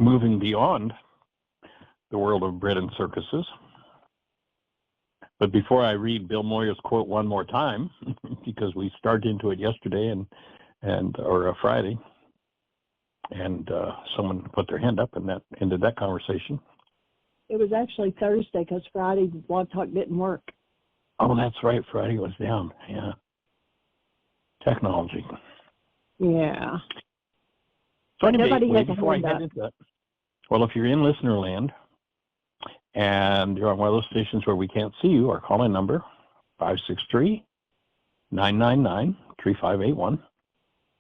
moving beyond the world of bread and circuses. But before I read Bill Moyers' quote one more time, because we started into it yesterday or Friday, and someone put their hand up and that ended that conversation. It was actually Thursday because Friday Blog Talk didn't work. Oh, that's right. Friday was down. Yeah. Technology. Yeah. So anyway, before I head into that, well, if you're in listener land and you're on one of those stations where we can't see you, our call-in number, 563-999-3581.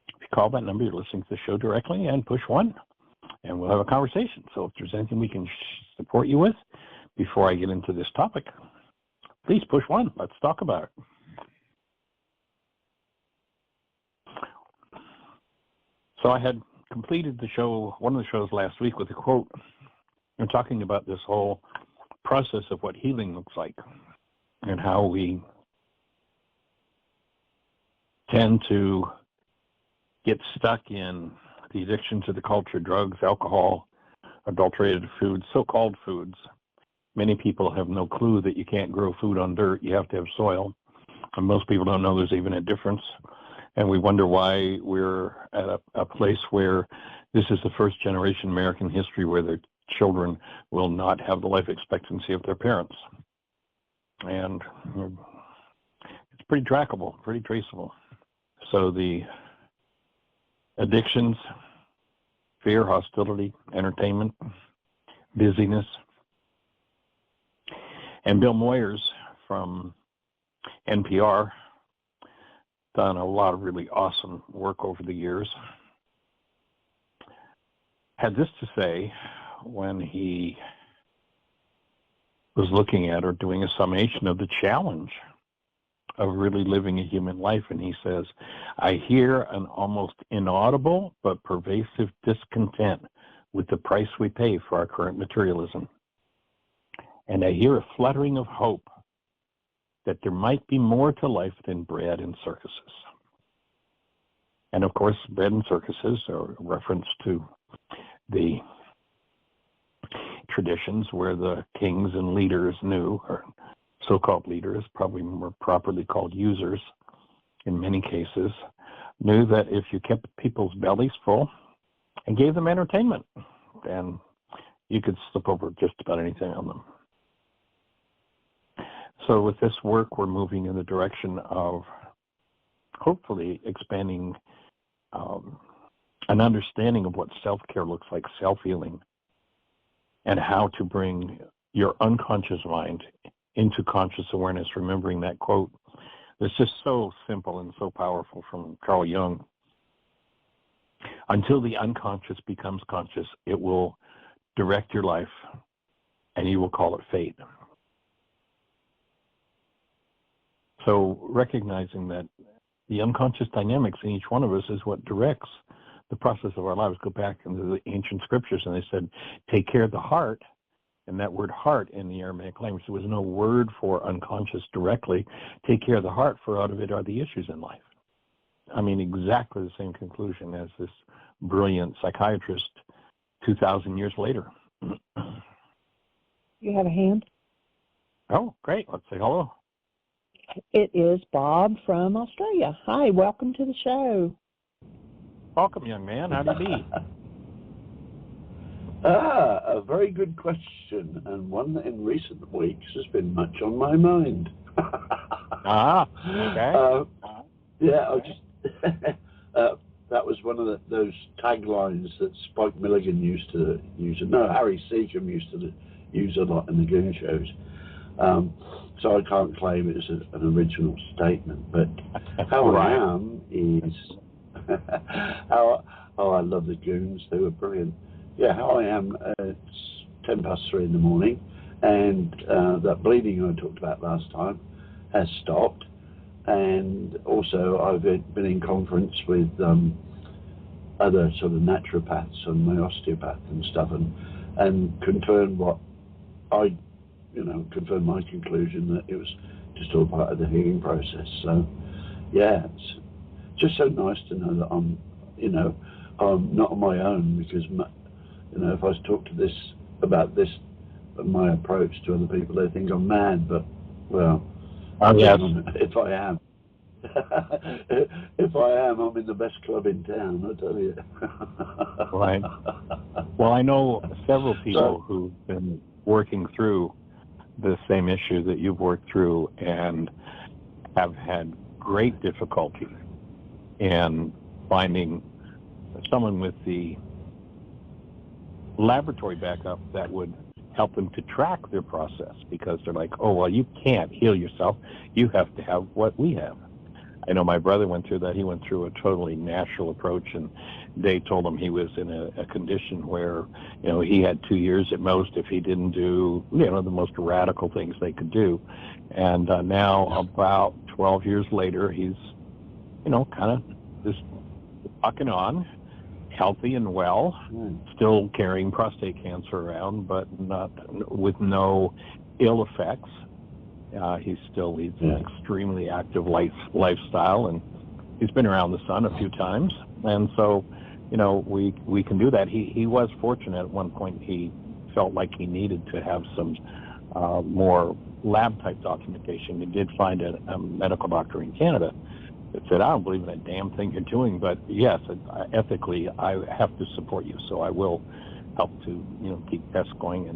If you call that number, you're listening to the show directly, and push 1, and we'll have a conversation. So if there's anything we can support you with before I get into this topic, please push 1. Let's talk about it. So I had completed the show, one of the shows last week, with a quote. We're talking about this whole process of what healing looks like and how we tend to get stuck in the addiction to the culture, drugs, alcohol, adulterated foods, so-called foods. Many people have no clue that you can't grow food on dirt. You have to have soil. And most people don't know there's even a difference. And we wonder why we're at a place where this is the first generation in American history where their children will not have the life expectancy of their parents. And it's pretty trackable, pretty traceable. So the addictions, fear, hostility, entertainment, busyness. And Bill Moyers from NPR done a lot of really awesome work over the years. Had this to say when he was looking at or doing a summation of the challenge of really living a human life. And he says, I hear an almost inaudible but pervasive discontent with the price we pay for our current materialism. And I hear a fluttering of hope that there might be more to life than bread and circuses. And of course, bread and circuses are a reference to the traditions where the kings and leaders knew, or so-called leaders, probably more properly called users in many cases, knew that if you kept people's bellies full and gave them entertainment, then you could slip over just about anything on them. So with this work, we're moving in the direction of hopefully expanding an understanding of what self-care looks like, self-healing, and how to bring your unconscious mind into conscious awareness, remembering that quote. It's just so simple and so powerful from Carl Jung. Until the unconscious becomes conscious, it will direct your life, and you will call it fate. So recognizing that the unconscious dynamics in each one of us is what directs the process of our lives. Go back into the ancient scriptures, and they said, take care of the heart. And that word heart in the Aramaic language, there was no word for unconscious directly. Take care of the heart, for out of it are the issues in life. I mean, exactly the same conclusion as this brilliant psychiatrist 2,000 years later. You have a hand? Oh, great. Let's say hello. It is Bob from Australia. Hi, welcome to the show. Welcome, young man. How do you be? A very good question, and one that in recent weeks has been much on my mind. Okay. Yeah, I just that was one of those taglines that Spike Milligan used to use. No, Harry Seacombe used to use a lot in the Goon shows. So I can't claim it's an original statement, but how I am is how I love the Goons. They were brilliant. Yeah, how I am, it's 3:10 in the morning, and that bleeding I talked about last time has stopped. And also I've been in conference with other sort of naturopaths and my osteopath and stuff, and confirmed what I, confirmed my conclusion that it was just all part of the healing process. So yeah, it's just so nice to know that I'm not on my own, because You know, if I talk to this about this, my approach to other people, they think I'm mad. But well, Yes. if I am, if I am, I'm in the best club in town, I tell you. Right. Well, I know several people who've been working through the same issue that you've worked through and have had great difficulty in finding someone with the laboratory backup that would help them to track their process, because they're like, oh, well, you can't heal yourself. You have to have what we have. I know my brother went through that. He went through a totally natural approach, and they told him he was in a condition where, you know, he had 2 years at most if he didn't do, you know, the most radical things they could do. And now, about 12 years later, he's, you know, kind of just walking on, healthy and well, still carrying prostate cancer around, but not with no ill effects. He still leads an extremely active lifestyle, and he's been around the sun a few times. And so, you know, we can do that. He was fortunate at one point. He felt like he needed to have some more lab-type documentation. He did find a medical doctor in Canada that said, I don't believe in a damn thing you're doing, but yes, ethically, I have to support you, so I will help to, you know, keep tests going,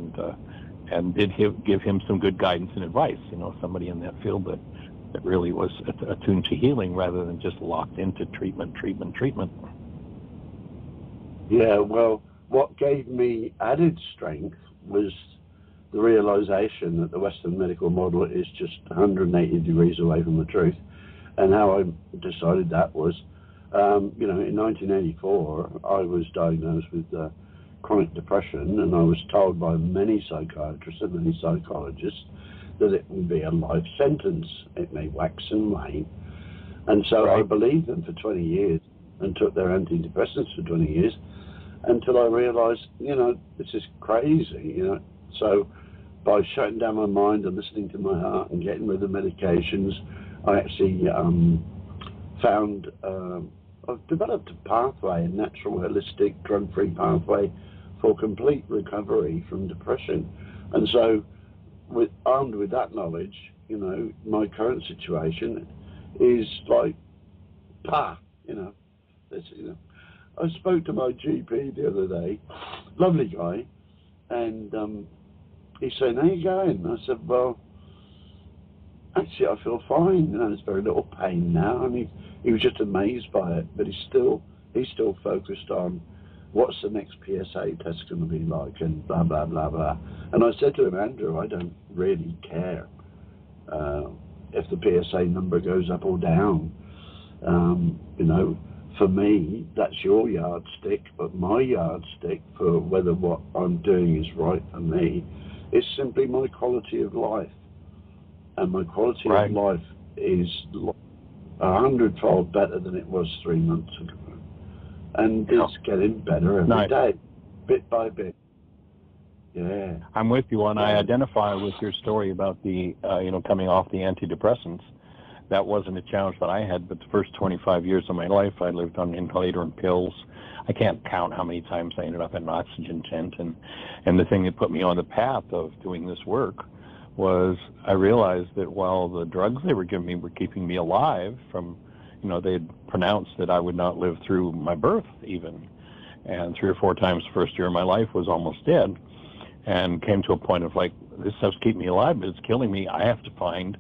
and did give him some good guidance and advice, you know, somebody in that field that really was attuned to healing rather than just locked into treatment. Yeah, well, what gave me added strength was the realization that the Western medical model is just 180 degrees away from the truth. And how I decided that was, you know, in 1984, I was diagnosed with chronic depression, and I was told by many psychiatrists and many psychologists that it would be a life sentence. It may wax and wane. And so I believed them for 20 years and took their antidepressants for 20 years until I realized, you know, this is crazy, you know. So by shutting down my mind and listening to my heart and getting rid of medications, I actually found, I've developed a pathway, a natural, holistic, drug-free pathway for complete recovery from depression. And so, armed with that knowledge, you know, my current situation is like, you know, I spoke to my GP the other day, lovely guy, and he said, how you going? I said, well, actually, I feel fine. You know, there's very little pain now. I mean, he was just amazed by it, but he's still focused on what's the next PSA test going to be like, and blah blah blah blah. And I said to him, Andrew, I don't really care if the PSA number goes up or down. You know, for me, that's your yardstick, but my yardstick for whether what I'm doing is right for me is simply my quality of life. And my quality of life is 100-fold better than it was 3 months ago. And it's getting better every day, bit by bit. Yeah. I'm with you, and I identify with your story about the, you know, coming off the antidepressants. That wasn't a challenge that I had, but the first 25 years of my life, I lived on inhalator and pills. I can't count how many times I ended up in an oxygen tent. And the thing that put me on the path of doing this work was I realized that while the drugs they were giving me were keeping me alive from, you know, they had pronounced that I would not live through my birth even. And 3 or 4 times the first year of my life was almost dead, and came to a point of like, this stuff's keeping me alive, but it's killing me. I have to find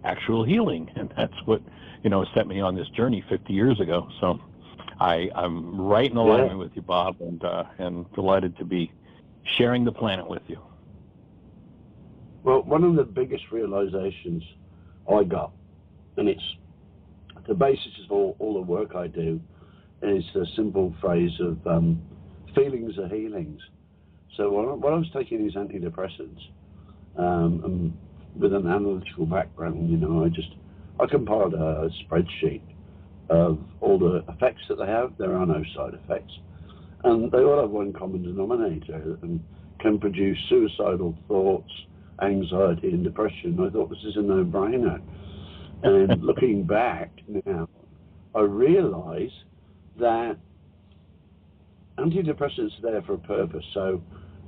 actual healing. And that's what, you know, set me on this journey 50 years ago. So I'm right in alignment with you, Bob, and delighted to be sharing the planet with you. Well, one of the biggest realizations I got, and it's the basis of all the work I do, is the simple phrase of feelings are healings. So when I was taking these antidepressants, and with an analytical background, you know, I compiled a spreadsheet of all the effects that they have. There are no side effects, and they all have one common denominator and can produce suicidal thoughts, anxiety, and depression. I thought, this is a no-brainer. And looking back now, I realize that antidepressants are there for a purpose. So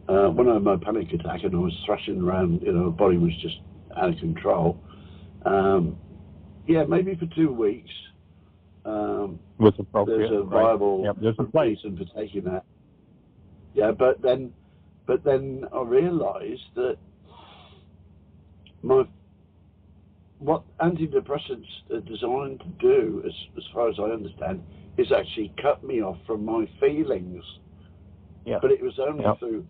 when I had my panic attack and I was thrashing around, my body was just out of control. Maybe for 2 weeks. Was appropriate. There's a viable right. There's a place. reason for taking that. Yeah, but then I realised that what antidepressants are designed to do, as far as I understand, is actually cut me off from my feelings. Yeah. But it was only through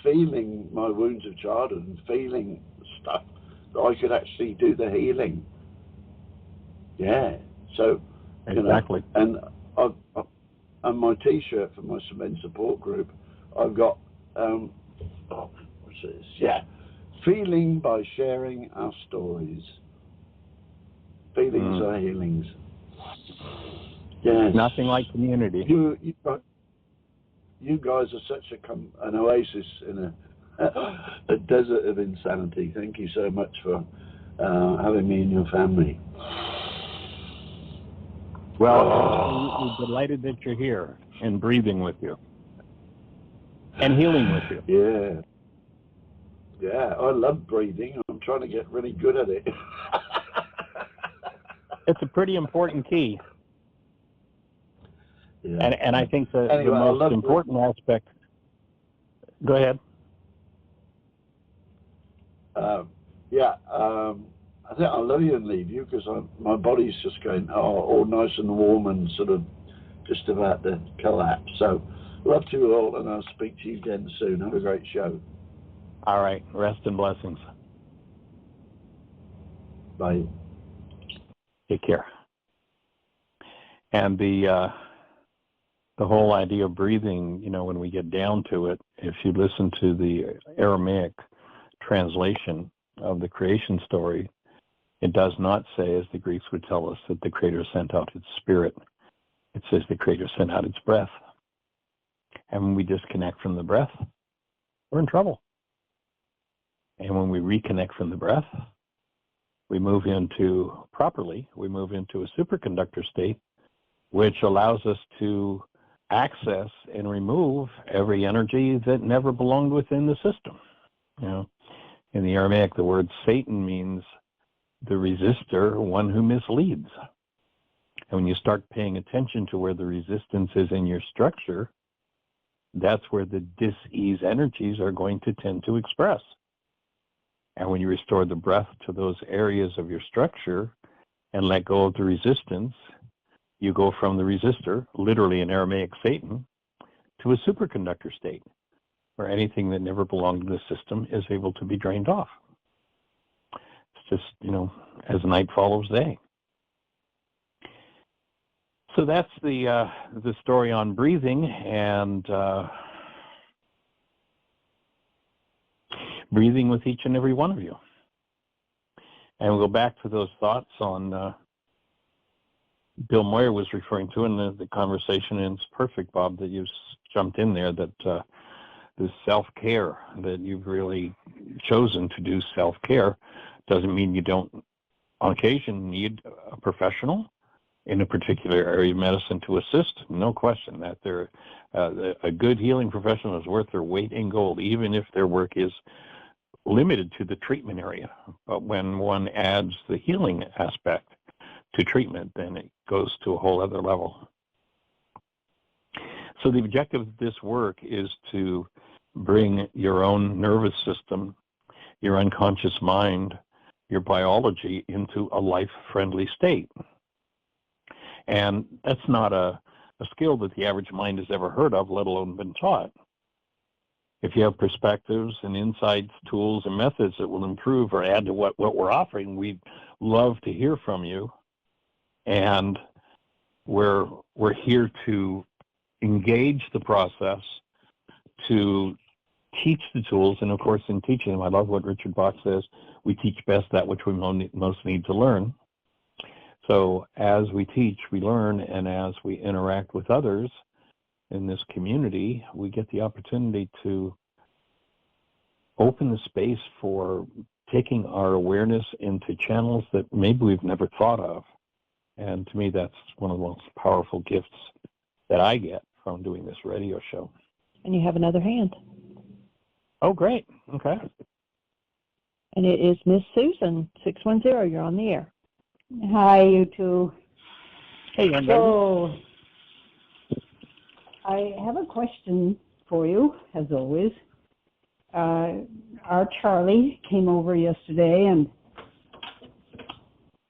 feeling my wounds of childhood and feeling stuff that I could actually do the healing. Yeah. So, exactly. And on my T-shirt for my cement support group, I've got what's this? Yeah, feeling by sharing our stories. Feelings are healings. Yes. Nothing like community. You guys are such an oasis in a desert of insanity. Thank you so much for having me in your family. Well, we're delighted that you're here and breathing with you and healing with you. Yeah, I love breathing. I'm trying to get really good at it. It's a pretty important key. Yeah. And I think the most important aspect. Go ahead. I think I'll love you and leave you because my body's just going all nice and warm and sort of just about to collapse. So love to you all, and I'll speak to you again soon. Have a great show. All right. Rest and blessings. Bye. Take care. And the whole idea of breathing, when we get down to it, if you listen to the Aramaic translation of the creation story, it does not say, as the Greeks would tell us, that the Creator sent out its spirit. It says the Creator sent out its breath. And when we disconnect from the breath, we're in trouble. And when we reconnect from the breath, we move into a superconductor state, which allows us to access and remove every energy that never belonged within the system. In the Aramaic, the word Satan means the resistor, one who misleads. And when you start paying attention to where the resistance is in your structure, that's where the dis-ease energies are going to tend to express. And when you restore the breath to those areas of your structure and let go of the resistance, you go from the resistor, literally in Aramaic Satan, to a superconductor state, where anything that never belonged to the system is able to be drained off. It's just, as night follows day. So that's the story on breathing and breathing with each and every one of you. And we'll go back to those thoughts on Bill Moyers was referring to in the conversation, and it's perfect, Bob, that you jumped in there, that the self-care, that you've really chosen to do self-care, doesn't mean you don't, on occasion, need a professional in a particular area of medicine to assist. No question that a good healing professional is worth their weight in gold, even if their work is limited to the treatment area. But when one adds the healing aspect to treatment, then it goes to a whole other level. So the objective of this work is to bring your own nervous system, your unconscious mind, your biology into a life-friendly state. And that's not a skill that the average mind has ever heard of, let alone been taught. If you have perspectives and insights, tools, and methods that will improve or add to what we're offering, we'd love to hear from you. And we're here to engage the process, to teach the tools, and of course in teaching them, I love what Richard Bach says, we teach best that which we most need to learn. So as we teach, we learn, and as we interact with others in this community, we get the opportunity to open the space for taking our awareness into channels that maybe we've never thought of. And to me, that's one of the most powerful gifts that I get from doing this radio show. And you have another hand. Oh, great. Okay. And it is Miss Susan, 610. You're on the air. Hi, you two. Hey, young lady. So, I have a question for you, as always. Our Charlie came over yesterday, and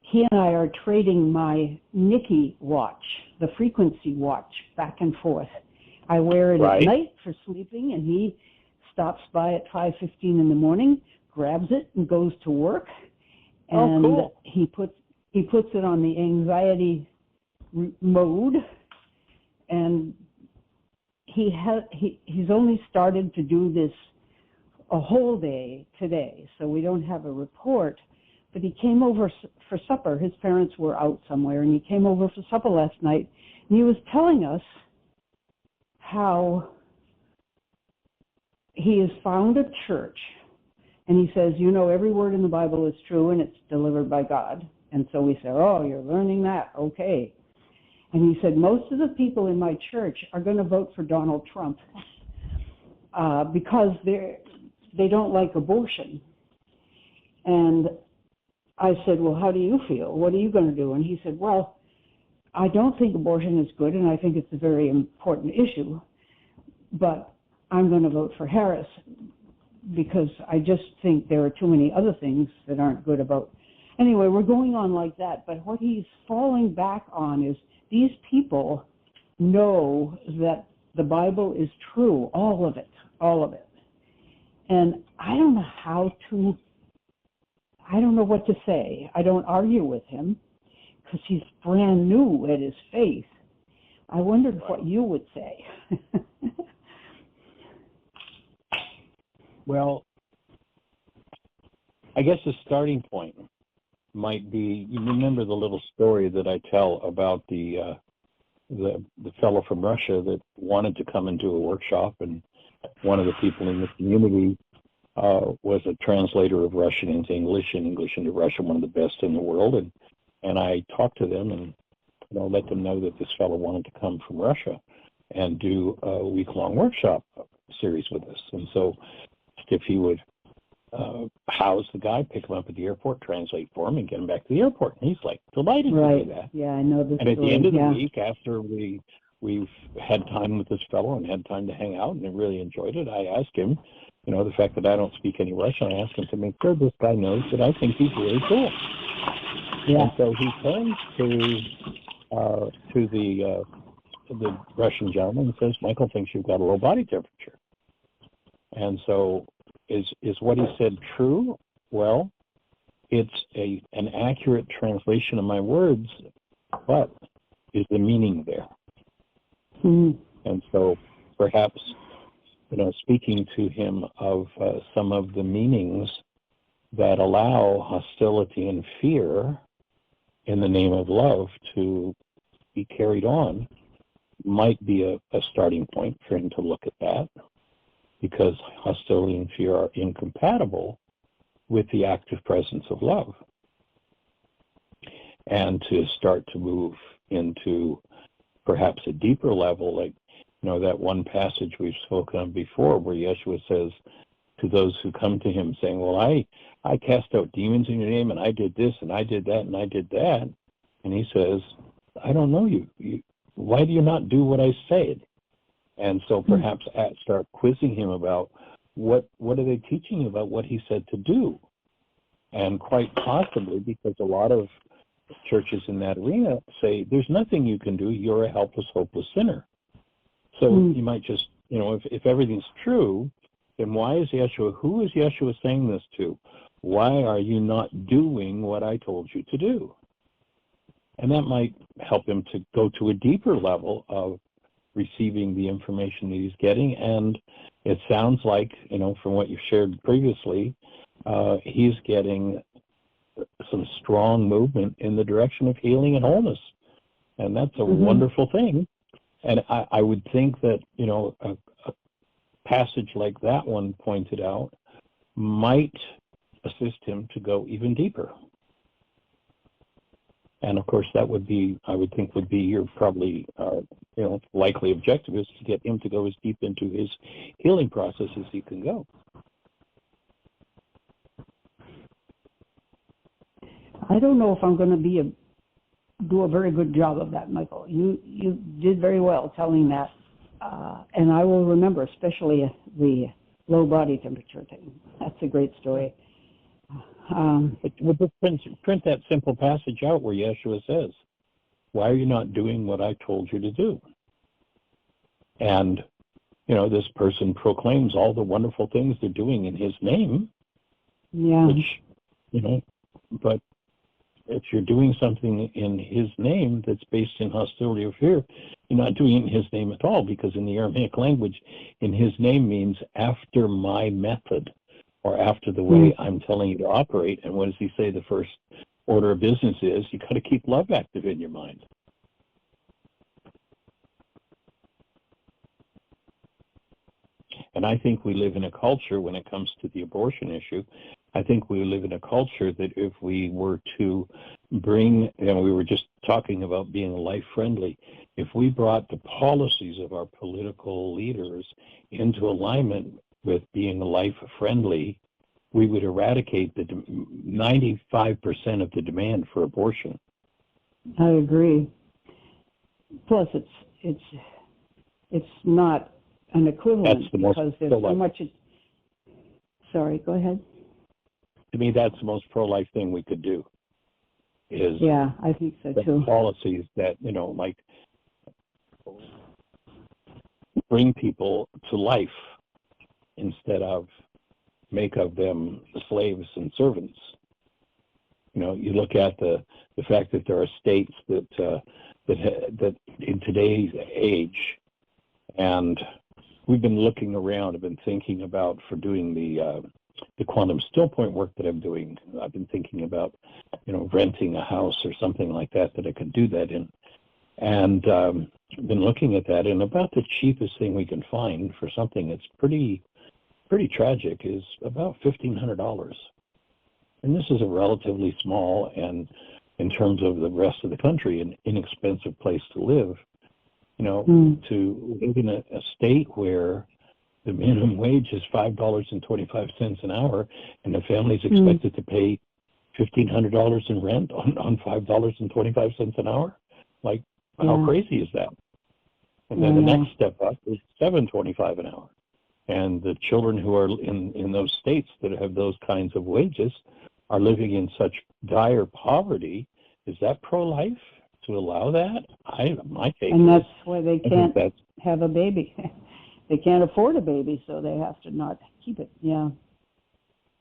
he and I are trading my Nikki watch, the frequency watch, back and forth. I wear it Right. at night for sleeping, and he stops by at 5:15 in the morning, grabs it, and goes to work. And cool. he puts it on the anxiety mode, and he's only started to do this a whole day today, so we don't have a report. But he came over for supper. His parents were out somewhere, and he came over for supper last night, and he was telling us how he has found a church, and he says, every word in the Bible is true, and it's delivered by God. And so we said, oh, you're learning that, okay. And he said, most of the people in my church are going to vote for Donald Trump because they don't like abortion. And I said, well, how do you feel? What are you going to do? And he said, well, I don't think abortion is good, and I think it's a very important issue, but I'm going to vote for Harris because I just think there are too many other things that aren't good about. Anyway, we're going on like that, but what he's falling back on is these people know that the Bible is true, all of it. And I don't know what to say. I don't argue with him because he's brand new at his faith. I wondered what you would say. Well, I guess the starting point might be, you remember the little story that I tell about the fellow from Russia that wanted to come into a workshop, and one of the people in the community was a translator of Russian into English and English into Russian, one of the best in the world. And I talked to them and let them know that this fellow wanted to come from Russia and do a week-long workshop series with us. And so if he would house the guy, pick him up at the airport, translate for him, and get him back to the airport. And he's like delighted to do that. Yeah, I know this. And at the end of the week, after we've had time with this fellow and had time to hang out and really enjoyed it, I asked him, the fact that I don't speak any Russian, I asked him to make sure this guy knows that I think he's really cool. Yeah. And so he turns to the Russian gentleman and says, Michael thinks you've got a low body temperature. And so is what he said true? Well, it's an accurate translation of my words, but is the meaning there? Mm-hmm. And so perhaps, speaking to him of some of the meanings that allow hostility and fear in the name of love to be carried on might be a starting point for him to look at that, because hostility and fear are incompatible with the active presence of love. And to start to move into perhaps a deeper level, like, that one passage we've spoken of before where Yeshua says to those who come to him saying, well, I cast out demons in your name, and I did this, and I did that, and I did that. And he says, I don't know you. Why do you not do what I said? And so perhaps start quizzing him about what are they teaching you about what he said to do? And quite possibly, because a lot of churches in that arena say, there's nothing you can do, you're a helpless, hopeless sinner. So you might just, if everything's true, then who is Yeshua saying this to? Why are you not doing what I told you to do? And that might help him to go to a deeper level of receiving the information that he's getting. And it sounds like, from what you've shared previously, he's getting some strong movement in the direction of healing and wholeness. And that's a wonderful thing. And I would think that, a passage like that one pointed out might assist him to go even deeper. And of course, that would be, I would think, would be your probably, likely objective is to get him to go as deep into his healing process as he can go. I don't know if I'm going to do a very good job of that, Michael. You did very well telling that, and I will remember, especially the low body temperature thing. That's a great story. But just print that simple passage out where Yeshua says, "Why are you not doing what I told you to do?" And this person proclaims all the wonderful things they're doing in his name. Yeah. Which, but if you're doing something in his name that's based in hostility or fear, you're not doing it in his name at all, because in the Aramaic language, in his name means after my method, or after the way I'm telling you to operate. And what does he say the first order of business is? You got to keep love active in your mind. And I think we live in a culture, when it comes to the abortion issue, I think we live in a culture that if we were to bring, we were just talking about being life-friendly, if we brought the policies of our political leaders into alignment with being life-friendly, we would eradicate the 95% of the demand for abortion. I agree. Plus, it's not an equivalent. That's the most because there's so much. Sorry, go ahead. To me, that's the most pro-life thing we could do. Yeah, I think so the too. Policies that like bring people to life instead of make of them slaves and servants. You look at the fact that there are states that in today's age, and we've been looking around, I've been thinking about, for doing the quantum still point work that I'm doing, I've been thinking about, renting a house or something like that I could do that in. And been looking at that, and about the cheapest thing we can find for something that's pretty tragic is about $1,500. And this is a relatively small, and in terms of the rest of the country, an inexpensive place to live. To live in a state where the minimum wage is $5.25 an hour, and the family's expected to pay $1,500 in rent on $5.25 an hour. Like, how crazy is that? And then the next step up is $7.25 an hour. And the children who are in those states that have those kinds of wages are living in such dire poverty. Is that pro-life to allow that? My take and that's is, why they can't have a baby. They can't afford a baby, so they have to not keep it. Yeah.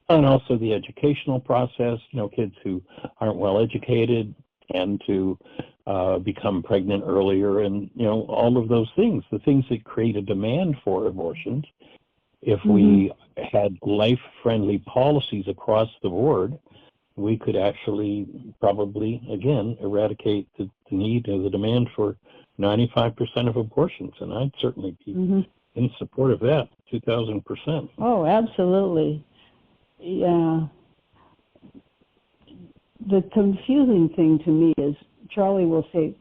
And also the educational process. Kids who aren't well educated tend to become pregnant earlier, and all of those things, the things that create a demand for abortions. If we had life-friendly policies across the board, we could actually probably, again, eradicate the need or the demand for 95% of abortions. And I'd certainly be in support of that, 2,000%. Oh, absolutely. Yeah. The confusing thing to me is Charlie will say,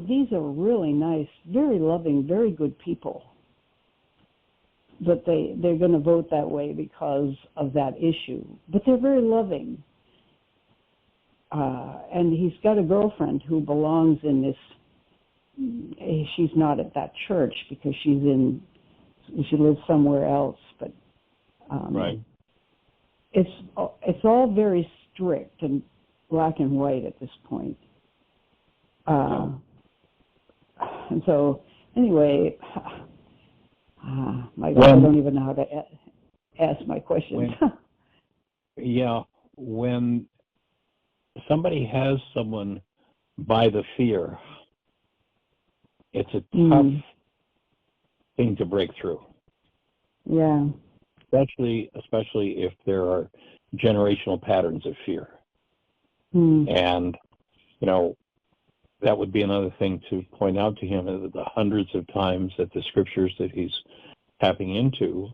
these are really nice, very loving, very good people. But they're going to vote that way because of that issue. But they're very loving. And he's got a girlfriend who belongs in this. She's not at that church because she lives somewhere else. But right. It's all very strict and black and white at this point. And so, anyway. I don't even know how to ask my questions. When somebody has someone by the fear, it's a tough thing to break through. Yeah. Especially if there are generational patterns of fear. And, that would be another thing to point out to him, the hundreds of times that the scriptures that he's tapping into,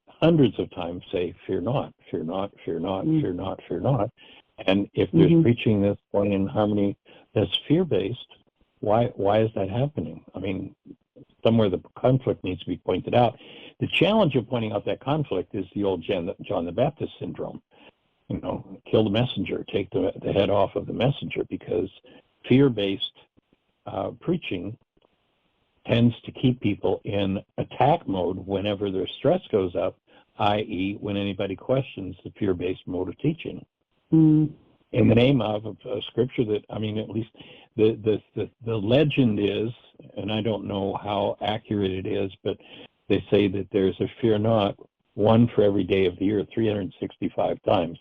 hundreds of times say, fear not, fear not, fear not, fear not, fear not. And if there's preaching that's going in harmony that's fear-based, why is that happening? I mean, somewhere the conflict needs to be pointed out. The challenge of pointing out that conflict is the old John the Baptist syndrome. You know, kill the messenger, take the head off of the messenger, because fear-based preaching tends to keep people in attack mode whenever their stress goes up, i.e. when anybody questions the fear-based mode of teaching. In the name of a scripture that, I mean, at least the legend is, and I don't know how accurate it is, but they say that there's a fear not, one for every day of the year, 365 times.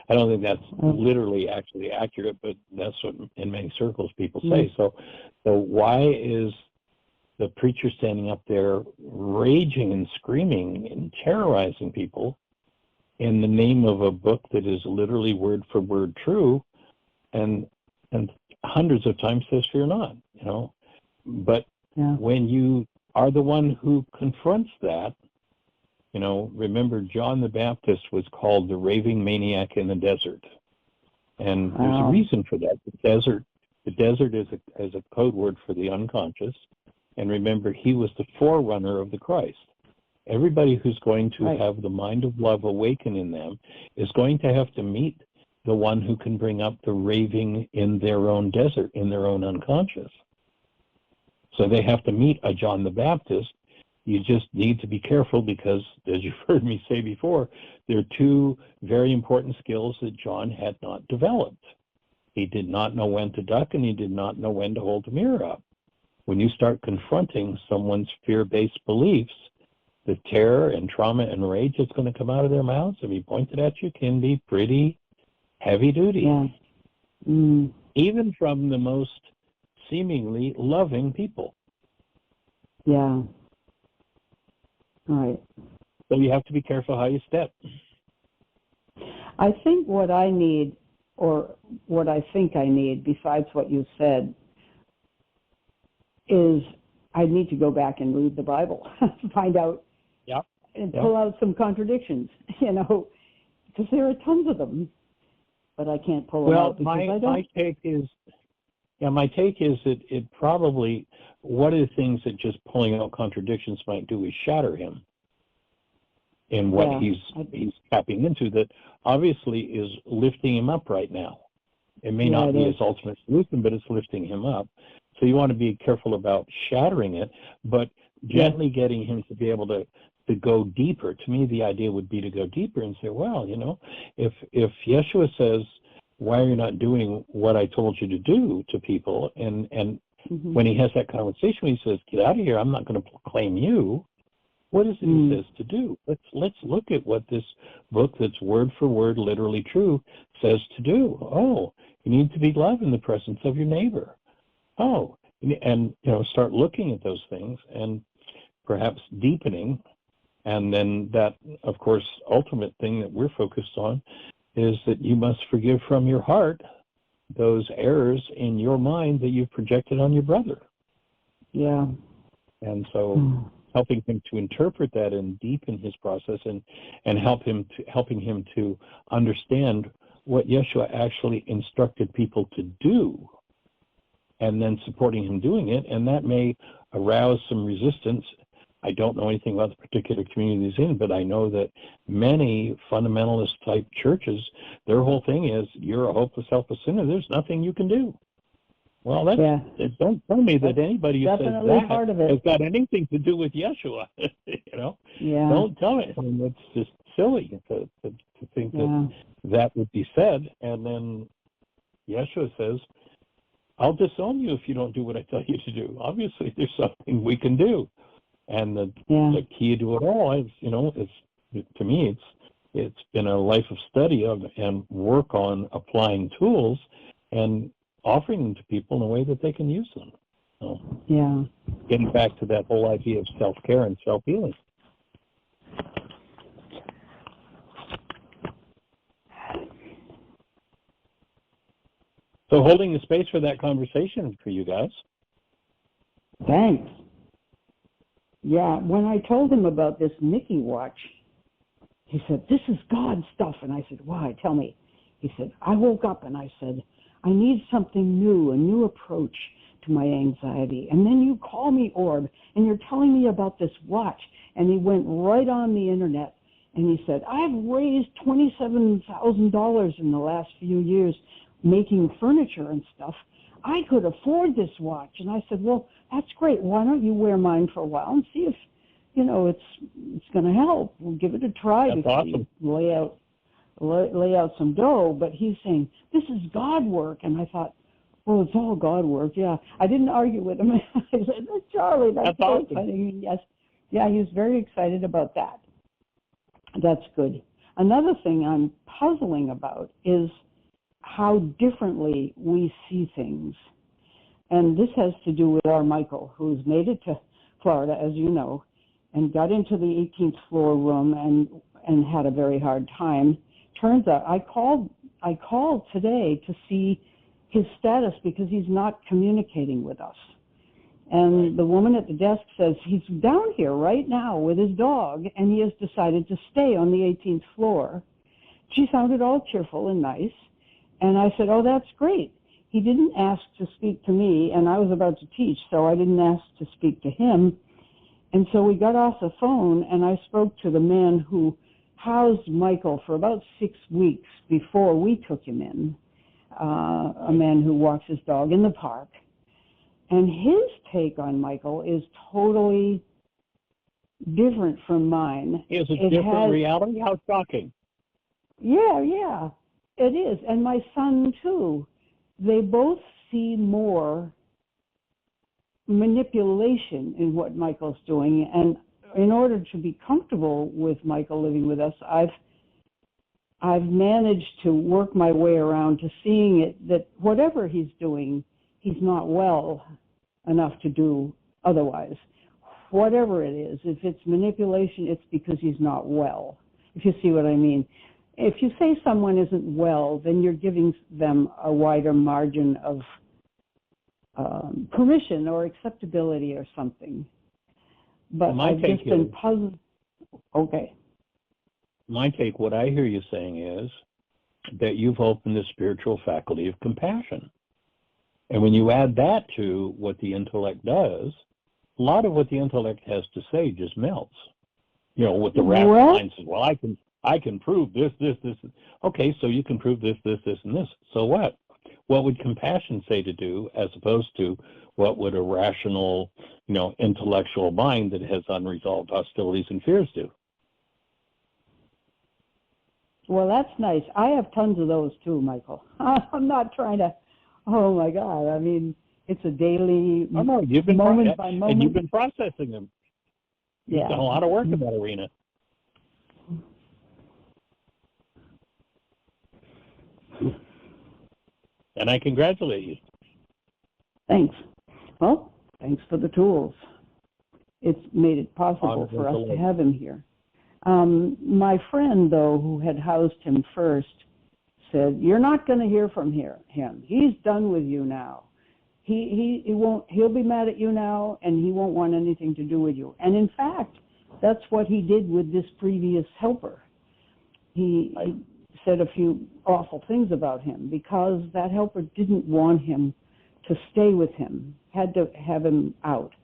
I don't think that's literally actually accurate, but that's what in many circles people say. So why is the preacher standing up there raging and screaming and terrorizing people in the name of a book that is literally word for word true, and hundreds of times says fear not, you know? But when you are the one who confronts that, you know, remember John the Baptist was called the raving maniac in the desert. And there's a reason for that. The desert is a code word for the unconscious. And remember, he was the forerunner of the Christ. Everybody who's going to have the mind of love awaken in them is going to have to meet the one who can bring up the raving in their own desert, in their own unconscious. So they have to meet a John the Baptist. You just need to be careful because, as you've heard me say before, there are two very important skills that John had not developed. He did not know when to duck, and he did not know when to hold the mirror up. When you start confronting someone's fear-based beliefs, the terror and trauma and rage that's going to come out of their mouths and be pointed at you can be pretty heavy-duty. Yeah. Even from the most seemingly loving people. Yeah. Right. So you have to be careful how you step. I think what I need, or what I think I need, besides what you said, is I need to go back and read the Bible, find out, and pull out some contradictions, you know, because there are tons of them, but I can't pull them out because I don't. My take is that it probably, one of the things that just pulling out contradictions might do is shatter him in what he's tapping into that obviously is lifting him up right now. It may not be his ultimate solution, but it's lifting him up. So you want to be careful about shattering it, but gently getting him to be able to go deeper. To me, the idea would be to go deeper and say, well, you know, if Yeshua says, why are you not doing what I told you to do to people? And when he has that conversation, he says, get out of here, I'm not going to proclaim you. What is it he says to do? Let's look at what this book that's word for word, literally true, says to do. Oh, you need to be loved in the presence of your neighbor. Oh, and you know, start looking at those things and perhaps deepening. And then that, of course, ultimate thing that we're focused on is that you must forgive from your heart those errors in your mind that you've projected on your brother. Yeah. And so helping him to interpret that and deepen his process and helping him to understand what Yeshua actually instructed people to do, and then supporting him doing it, and that may arouse some resistance. I don't know anything about the particular community he's in, but I know that many fundamentalist-type churches, their whole thing is, you're a hopeless, helpless sinner. There's nothing you can do. Well, don't tell me that anybody who says that has got anything to do with Yeshua. You know, don't tell me. I mean, it's just silly to think that would be said. And then Yeshua says, I'll disown you if you don't do what I tell you to do. Obviously, there's something we can do. And the key to it all is, you know, to me, it's been a life of study and work on applying tools and offering them to people in a way that they can use them. So, getting back to that whole idea of self-care and self-healing. So holding the space for that conversation for you guys. Thanks. Yeah, when I told him about this Mickey watch, he said, this is God stuff. And I said, why? Tell me. He said, I woke up and I said, I need something new, a new approach to my anxiety. And then you call me, Orb, and you're telling me about this watch. And he went right on the internet and he said, I've raised $27,000 in the last few years making furniture and stuff. I could afford this watch. And I said, well, that's great. Why don't you wear mine for a while and see if, it's going to help. We'll give it a try before you lay out some dough. But he's saying, this is God work. And I thought, well, it's all God work. Yeah. I didn't argue with him. I said, Charlie, that's so awesome. funny. Yes. Yeah, he was very excited about that. That's good. Another thing I'm puzzling about is how differently we see things. And this has to do with our Michael, who's made it to Florida, as you know, and got into the 18th floor room and had a very hard time. Turns out I called today to see his status because he's not communicating with us. And the woman at the desk says he's down here right now with his dog, and he has decided to stay on the 18th floor. She sounded all cheerful and nice. And I said, oh, that's great. He didn't ask to speak to me, and I was about to teach, so I didn't ask to speak to him. And so we got off the phone, and I spoke to the man who housed Michael for about 6 weeks before we took him in, a man who walks his dog in the park. And his take on Michael is totally different from mine. He has a different reality? How shocking. Yeah, it is. And my son, too. They both see more manipulation in what Michael's doing. And in order to be comfortable with Michael living with us, I've managed to work my way around to seeing it that whatever he's doing, he's not well enough to do otherwise. Whatever it is, if it's manipulation, it's because he's not well, if you see what I mean. If you say someone isn't well, then you're giving them a wider margin of permission or acceptability or something. But I've just been puzzled. Okay. My take, what I hear you saying is that you've opened the spiritual faculty of compassion. And when you add that to what the intellect does, a lot of what the intellect has to say just melts. With the rational mind says, well, I can prove this. Okay, so you can prove this, and this. So what? What would compassion say to do as opposed to what would a rational, intellectual mind that has unresolved hostilities and fears do? Well, that's nice. I have tons of those too, Michael. I'm not trying to, oh my God. I mean, it's a daily, you've been moment by moment. And you've been processing them. You've done a lot of work in that arena. And I congratulate you. Thanks. Well, thanks for the tools. It's made it possible for us to have him here. My friend, though, who had housed him first, said, "You're not going to hear from him. He's done with you now. He'll be mad at you now, and he won't want anything to do with you." And in fact, that's what he did with this previous helper. He said a few awful things about him because that helper didn't want him to stay with him, had to have him out.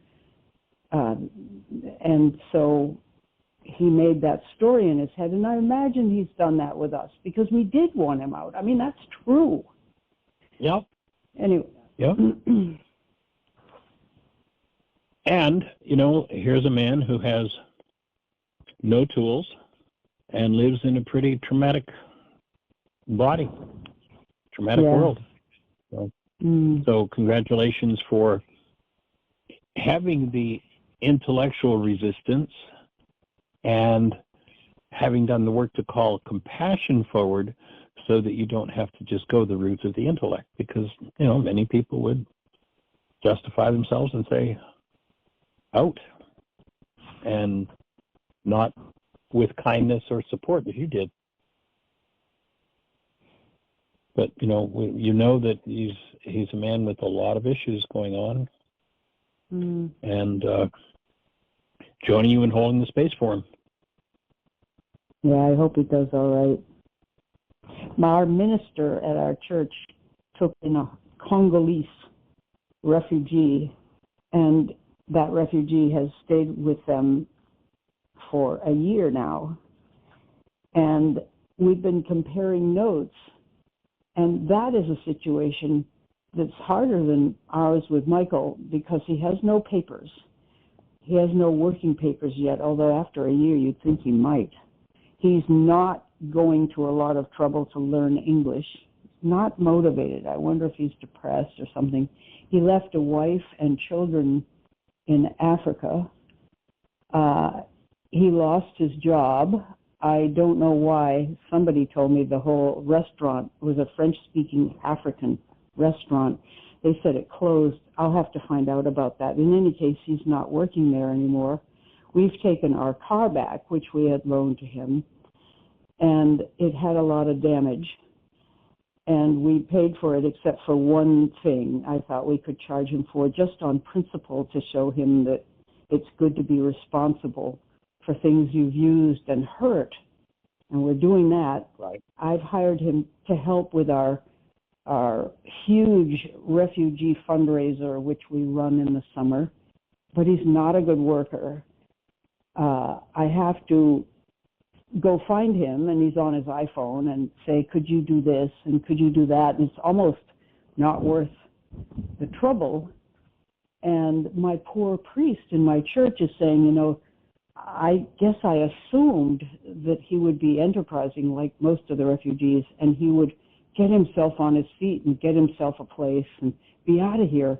And so he made that story in his head, and I imagine he's done that with us because we did want him out. I mean, that's true. Yep. Anyway. Yep. And, here's a man who has no tools and lives in a pretty traumatic body, traumatic world. So congratulations for having the intellectual resistance and having done the work to call compassion forward so that you don't have to just go the route of the intellect, because, many people would justify themselves and say, out, and not with kindness or support as you did. But, that he's a man with a lot of issues going on, and joining you in holding the space for him. Yeah, I hope he does all right. our minister at our church took in a Congolese refugee, and that refugee has stayed with them for a year now. And we've been comparing notes, and that is a situation that's harder than ours with Michael because he has no papers. He has no working papers yet, although after a year you'd think he might. He's not going to a lot of trouble to learn English. Not motivated. I wonder if he's depressed or something. He left a wife and children in Africa. He lost his job. I don't know why. Somebody told me the whole restaurant was a French-speaking African restaurant. They said it closed. I'll have to find out about that. In any case, he's not working there anymore. We've taken our car back, which we had loaned to him, and it had a lot of damage. And we paid for it except for one thing I thought we could charge him for, just on principle, to show him that it's good to be responsible for things you've used and hurt. And we're doing that. Right. I've hired him to help with our huge refugee fundraiser, which we run in the summer, but he's not a good worker. I have to go find him, and he's on his iPhone, and say, could you do this, and could you do that? And it's almost not worth the trouble. And my poor priest in my church is saying, you know, I guess I assumed that he would be enterprising like most of the refugees, and he would get himself on his feet and get himself a place and be out of here.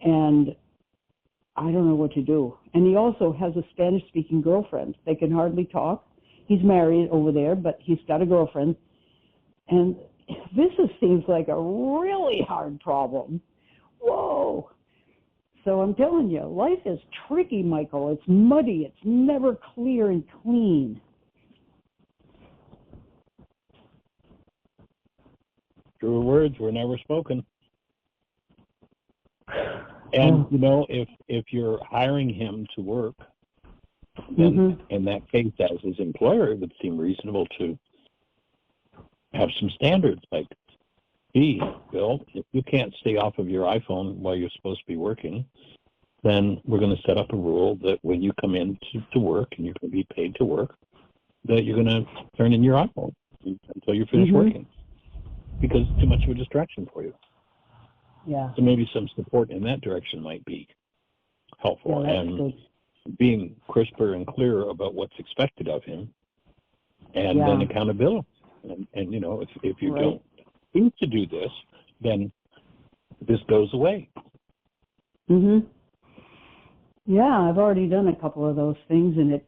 And I don't know what to do. And he also has a Spanish-speaking girlfriend. They can hardly talk. He's married over there, but he's got a girlfriend. And this seems like a really hard problem. Whoa. So I'm telling you, life is tricky, Michael. It's muddy. It's never clear and clean. True words were never spoken. And, you know, if you're hiring him to work, then in that case, as his employer, it would seem reasonable to have some standards, like, gee, Bill, if you can't stay off of your iPhone while you're supposed to be working, then we're going to set up a rule that when you come in to work and you're going to be paid to work, that you're going to turn in your iPhone until you're finished working, because it's too much of a distraction for you. Yeah. So maybe some support in that direction might be helpful. Yeah, that's and good. Being crisper and clearer about what's expected of him, and then accountability. And you know, if you don't choose to do this, then this goes away. Yeah, I've already done a couple of those things, and it's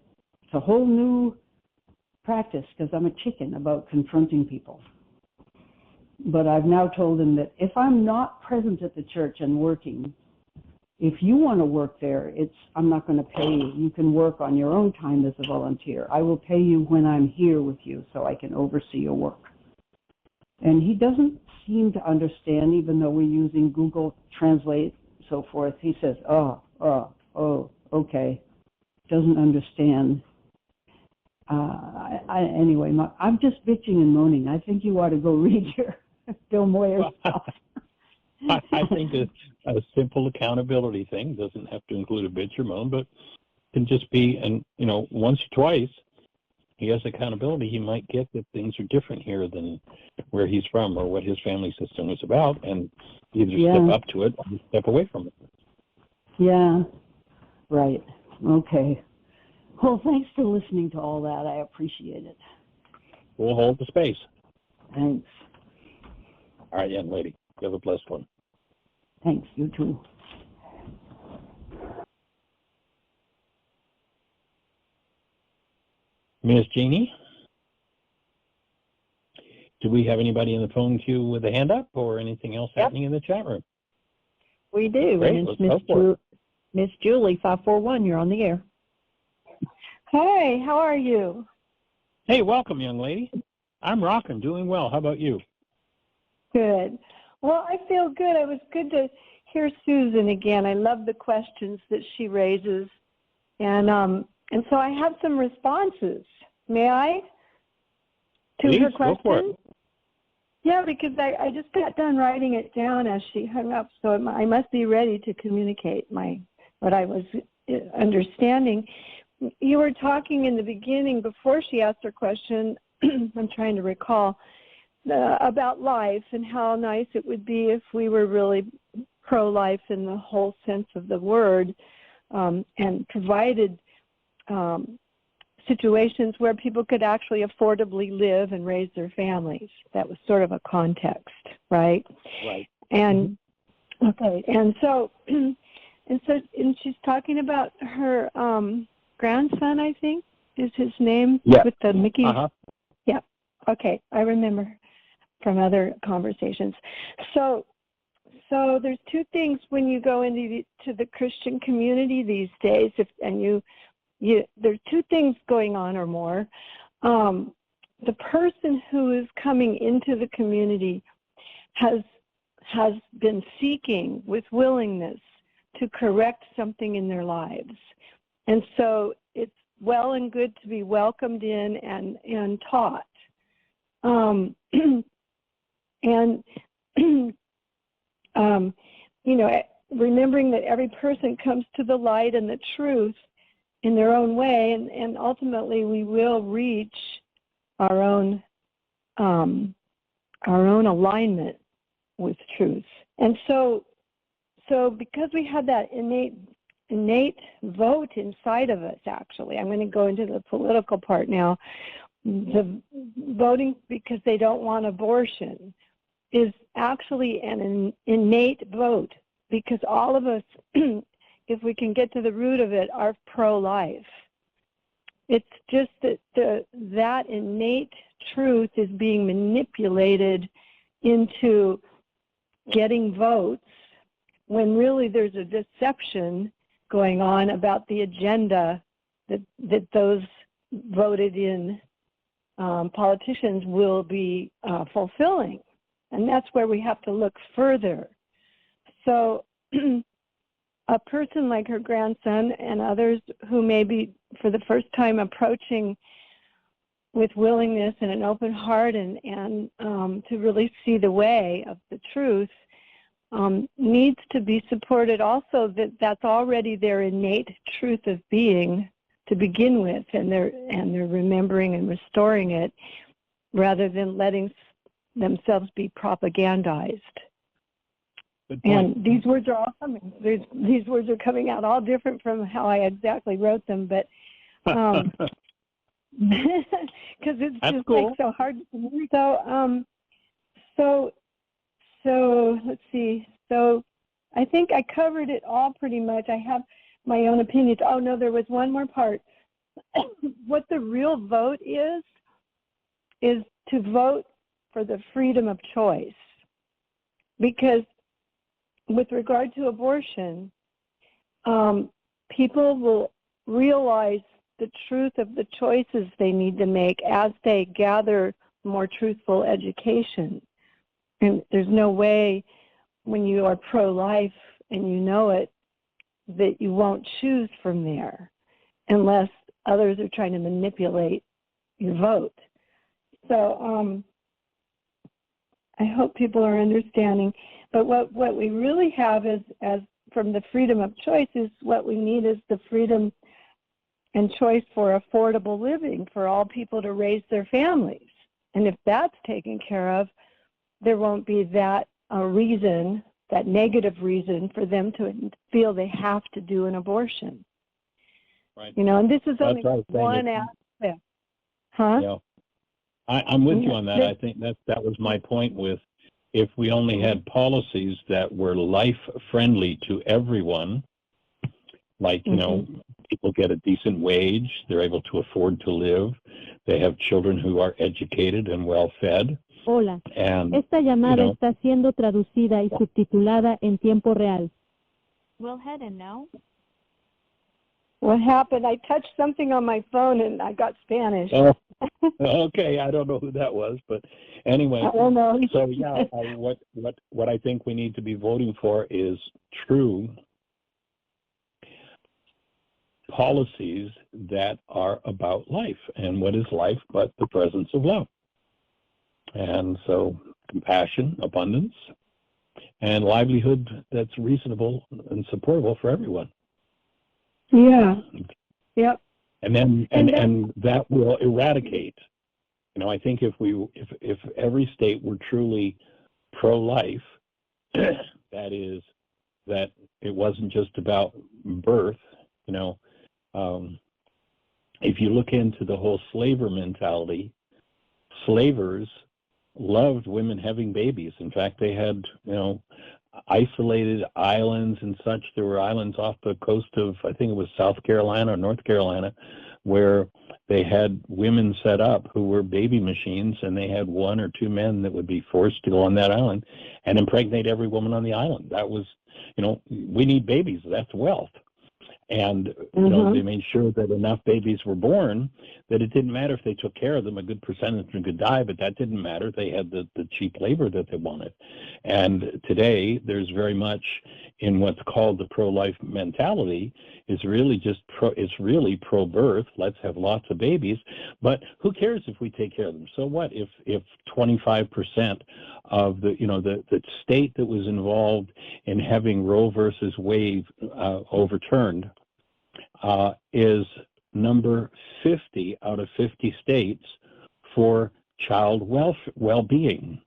a whole new practice because I'm a chicken about confronting people. But I've now told him that if I'm not present at the church and working, if you want to work there, I'm not going to pay you. You can work on your own time as a volunteer. I will pay you when I'm here with you so I can oversee your work. And he doesn't seem to understand, even though we're using Google Translate, so forth. He says, oh, okay. Doesn't understand. Anyway, I'm just bitching and moaning. I think you ought to go read your Bill Moyers stuff. I think a simple accountability thing doesn't have to include a bitch or moan, but can just be, and you know, once or twice he has accountability, he might get that things are different here than where he's from or what his family system is about, and either step up to it or step away from it. Yeah, right. Okay. Well, thanks for listening to all that. I appreciate it. We'll hold the space. Thanks. All right, young lady. You have a blessed one. Thanks. You too. Miss Jeannie? Do we have anybody in the phone queue with a hand up or anything else happening in the chat room? We do. Great, And it's let's go for it. Miss Julie, 541. You're on the air. Hey, how are you? Hey, welcome, young lady. I'm rocking, doing well. How about you? Good. Well, I feel good. It was good to hear Susan again. I love the questions that she raises. And so I have some responses. May I? To Please, her go for question? it. Yeah, because I just got done writing it down as she hung up, so I must be ready to communicate what I was understanding. You were talking in the beginning, before she asked her question, I'm trying to recall, about life and how nice it would be if we were really pro-life in the whole sense of the word, and provided situations where people could actually affordably live and raise their families. That was sort of a context, right? Right. And okay, and she's talking about her grandson, I think is his name, with the Mickey. Yeah. Okay, I remember from other conversations. So there's two things when you go into the Christian community these days, there's two things going on or more. The person who is coming into the community has been seeking with willingness to correct something in their lives. And so it's well and good to be welcomed in and taught. Remembering that every person comes to the light and the truth in their own way, and ultimately we will reach our own alignment with truth. And so because we have that innate vote inside of us, actually, I'm going to go into the political part now. The voting because they don't want abortion is actually an innate vote, because all of us, if we can get to the root of it, are pro-life. It's just that that innate truth is being manipulated into getting votes when really there's a deception going on about the agenda that those voted in politicians will be fulfilling. And that's where we have to look further. So a person like her grandson and others who may be for the first time approaching with willingness and an open heart and to really see the way of the truth needs to be supported also, that's already their innate truth of being to begin with, and they're remembering and restoring it rather than letting themselves be propagandized. And these words are all coming. These words are coming out all different from how I exactly wrote them, but because it's That's just cool. like so hard to read. So let's see. So I think I covered it all pretty much. I have my own opinions. Oh no, there was one more part. What the real vote is to vote for the freedom of choice, because with regard to abortion, people will realize the truth of the choices they need to make as they gather more truthful education. And there's no way when you are pro-life and you know it that you won't choose from there unless others are trying to manipulate your vote. So I hope people are understanding. But what we really have is, as from the freedom of choice, is what we need is the freedom and choice for affordable living for all people to raise their families. And if that's taken care of, there won't be that reason, that negative reason for them to feel they have to do an abortion. Right. You know, and this is only one aspect. Huh? Yeah. I'm with you on that. I think that was my point with, if we only had policies that were life-friendly to everyone, like, you know, people get a decent wage, they're able to afford to live, they have children who are educated and well-fed. Hola, and, esta llamada you know, está siendo traducida y subtitulada en tiempo real. Go ahead and now. What happened? I touched something on my phone and I got Spanish. Oh, okay, I don't know who that was, but anyway. I don't know. So yeah, what I think we need to be voting for is true policies that are about life. And what is life but the presence of love? And so compassion, abundance, and livelihood that's reasonable and supportable for everyone. Yeah. Yep. And then and that will eradicate. I think if every state were truly pro-life, that is, that it wasn't just about birth. If you look into the whole slaver mentality, slavers loved women having babies. In fact, they had, isolated islands and such. There were islands off the coast of, I think it was South Carolina or North Carolina, where they had women set up who were baby machines, and they had one or two men that would be forced to go on that island and impregnate every woman on the island. That was, we need babies. That's wealth. And they made sure that enough babies were born that it didn't matter if they took care of them. A good percentage could die, but that didn't matter. They had the cheap labor that they wanted. And today, there's very much in what's called the pro-life mentality is really it's really pro-birth. Let's have lots of babies, but who cares if we take care of them? So what if 25% of the state that was involved in having Roe versus Wade overturned is number 50 out of 50 states for child well-being.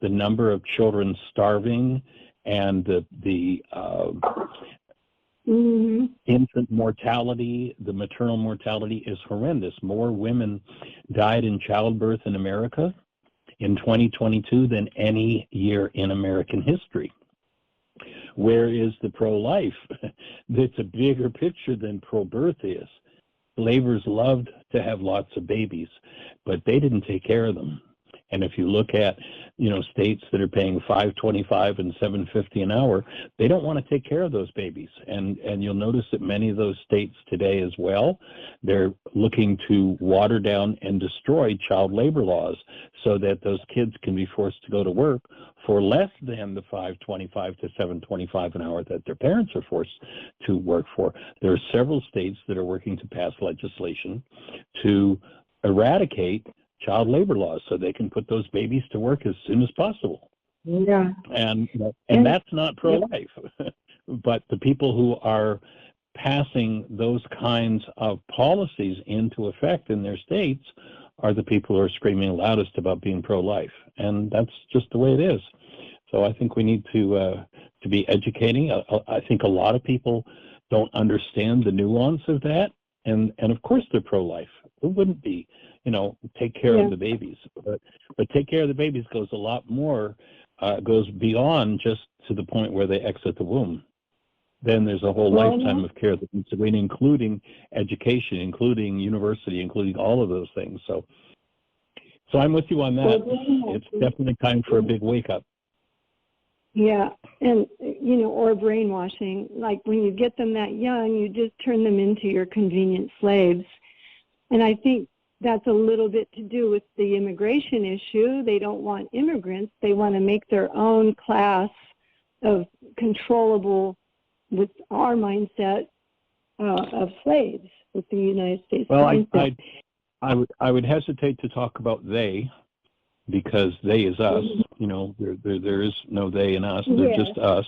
The number of children starving and the infant mortality, the maternal mortality is horrendous. More women died in childbirth in America in 2022 than any year in American history. Where is the pro-life? That's a bigger picture than pro-birth is. Slavers loved to have lots of babies, but they didn't take care of them. And if you look at, states that are paying $5.25 and $7.50 an hour, they don't want to take care of those babies. And you'll notice that many of those states today as well, they're looking to water down and destroy child labor laws so that those kids can be forced to go to work for less than the $5.25 to $7.25 an hour that their parents are forced to work for. There are several states that are working to pass legislation to eradicate child labor laws so they can put those babies to work as soon as possible. Yeah. And that's not pro-life. But the people who are passing those kinds of policies into effect in their states are the people who are screaming loudest about being pro-life. And that's just the way it is. So I think we need to be educating. I think a lot of people don't understand the nuance of that. And of course they're pro-life. It wouldn't be, take care of the babies. But take care of the babies goes a lot more, goes beyond just to the point where they exit the womb. Then there's a whole lifetime of care that needs to be, including education, including university, including all of those things. So I'm with you on that. It's definitely time for a big wake up. Yeah, and, or brainwashing. Like when you get them that young, you just turn them into your convenient slaves. And I think that's a little bit to do with the immigration issue. They don't want immigrants. They want to make their own class of controllable, with our mindset, of slaves with the United States. Well, I would hesitate to talk about they, because they is us. There is no they and us. They're just us.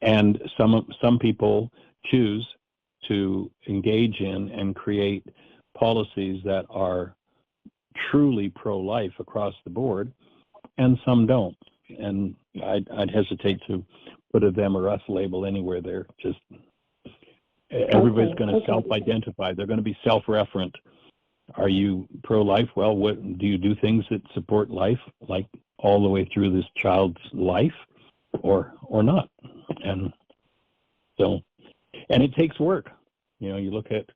And some people choose to engage in and create policies that are truly pro-life across the board, and some don't. And I'd hesitate to put a them or us label anywhere there. Just everybody's going to self-identify. They're going to be self-referent. Are you pro-life? Well, what do you do? Things that support life, like all the way through this child's life, or not? And so, and it takes work. You look at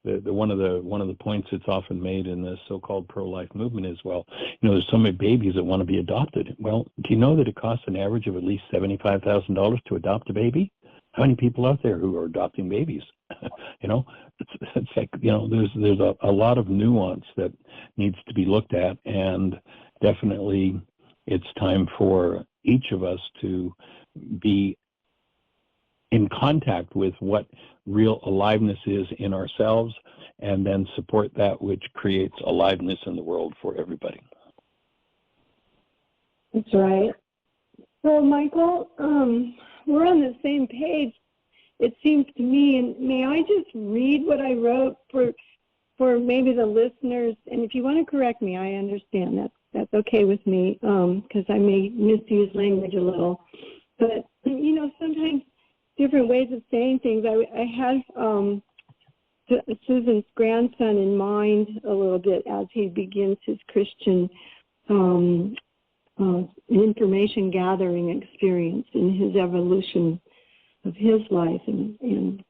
the one of the points that's often made in the so-called pro-life movement is, well, there's so many babies that want to be adopted. Well, do you know that it costs an average of at least $75,000 to adopt a baby? How many people out there who are adopting babies? It's like, there's a lot of nuance that needs to be looked at, and definitely it's time for each of us to be in contact with what real aliveness is in ourselves, and then support that which creates aliveness in the world for everybody. That's right. So, Michael, we're on the same page, it seems to me, and may I just read what I wrote for maybe the listeners? And if you want to correct me, I understand that's okay with me, because I may misuse language a little. But, sometimes different ways of saying things. I have Susan's grandson in mind a little bit as he begins his Christian information gathering experience in his evolution of his life and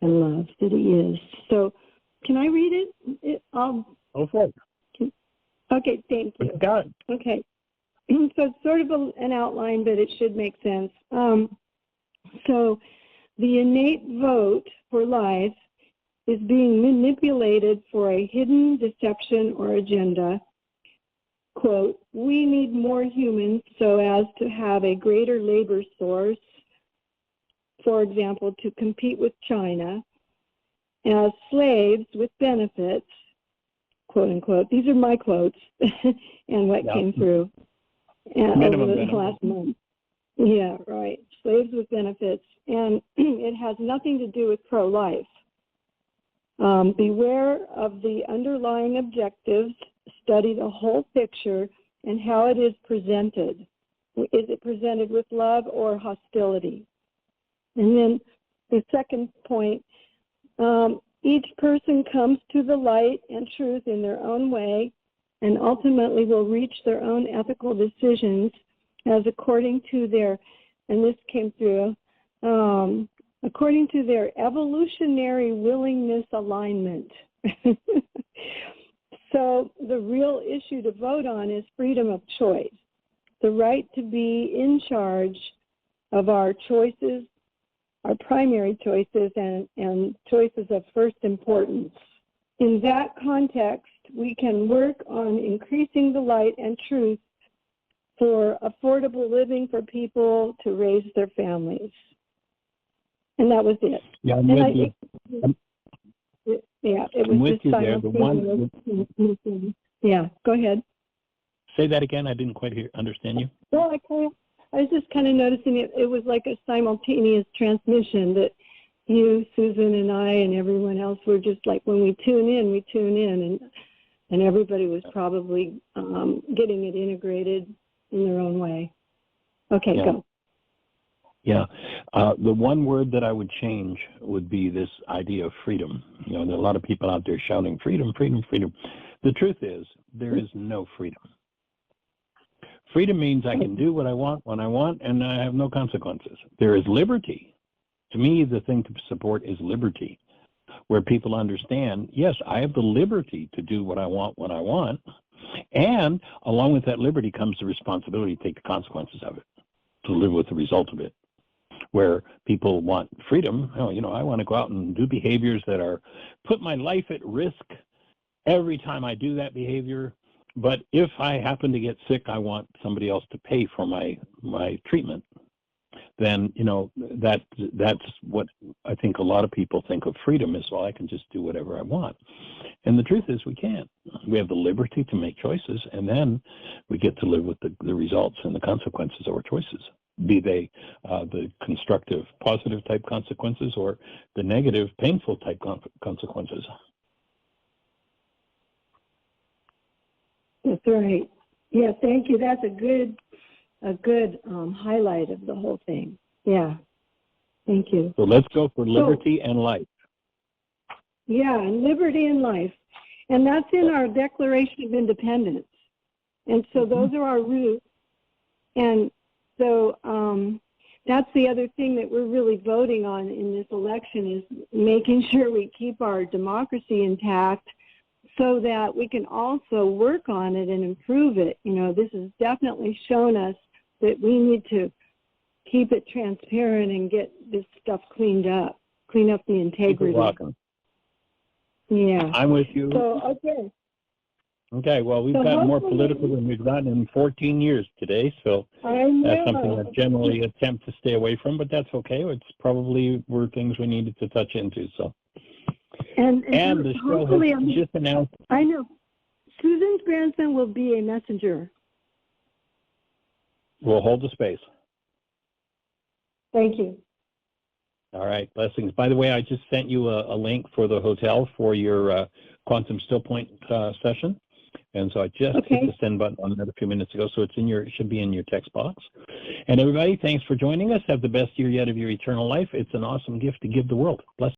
love that he is. So, can I read it? Go for it. Okay, thank you. Got it. Okay. So it's sort of an outline, but it should make sense. So the innate vote for life is being manipulated for a hidden deception or agenda. Quote, we need more humans so as to have a greater labor source, for example, to compete with China, as slaves with benefits, quote unquote. These are my quotes and what came through over the last month. Yeah, right. Slaves with benefits. And it has nothing to do with pro-life. Beware of the underlying objectives. Study the whole picture and how it is presented. Is it presented with love or hostility? And then the second point, each person comes to the light and truth in their own way and ultimately will reach their own ethical decisions as according to their, and this came through, according to their evolutionary willingness alignment. So the real issue to vote on is freedom of choice, the right to be in charge of our choices, our primary choices, and choices of first importance. In that context, we can work on increasing the light and truth for affordable living for people to raise their families. And that was it. Yeah, I'm with you. Yeah, it was I'm with just you there. The one. Yeah, go ahead. Say that again. I didn't quite understand you. Well, I was just kind of noticing it was like a simultaneous transmission that you, Susan, and I, and everyone else were just like, when we tune in, and everybody was probably getting it integrated in their own way. Okay, go. Yeah. The one word that I would change would be this idea of freedom. There are a lot of people out there shouting, freedom, freedom, freedom. The truth is, there is no freedom. Freedom means I can do what I want when I want, and I have no consequences. There is liberty. To me, the thing to support is liberty, where people understand, yes, I have the liberty to do what I want when I want, and along with that liberty comes the responsibility to take the consequences of it, to live with the result of it. Where people want freedom, I want to go out and do behaviors that are put my life at risk every time I do that behavior. But if I happen to get sick, I want somebody else to pay for my treatment. Then, that's what I think a lot of people think of freedom is, well, I can just do whatever I want. And the truth is we can't. We have the liberty to make choices, and then we get to live with the results and the consequences of our choices, be they the constructive, positive type consequences or the negative, painful type consequences. That's right. Yeah, thank you. That's a good highlight of the whole thing. Yeah, thank you. So let's go for liberty and life. Yeah, and liberty and life. And that's in our Declaration of Independence. And so those are our roots. And so that's the other thing that we're really voting on in this election is making sure we keep our democracy intact so that we can also work on it and improve it. This has definitely shown us that we need to keep it transparent and get this stuff clean up the integrity. Yeah. I'm with you. So, okay. Okay, well, we've gotten more political than we've gotten in 14 years today, so that's something I generally attempt to stay away from, but that's okay. It's probably were things we needed to touch into, so. And the show has just announced. I know. Susan's grandson will be a messenger. We'll hold the space. Thank you. All right, blessings. By the way, I just sent you a link for the hotel for your quantum still point session. And so I just hit the send button on it a few minutes ago, so it should be in your text box. And everybody, thanks for joining us. Have the best year yet of your eternal life. It's an awesome gift to give the world. Bless.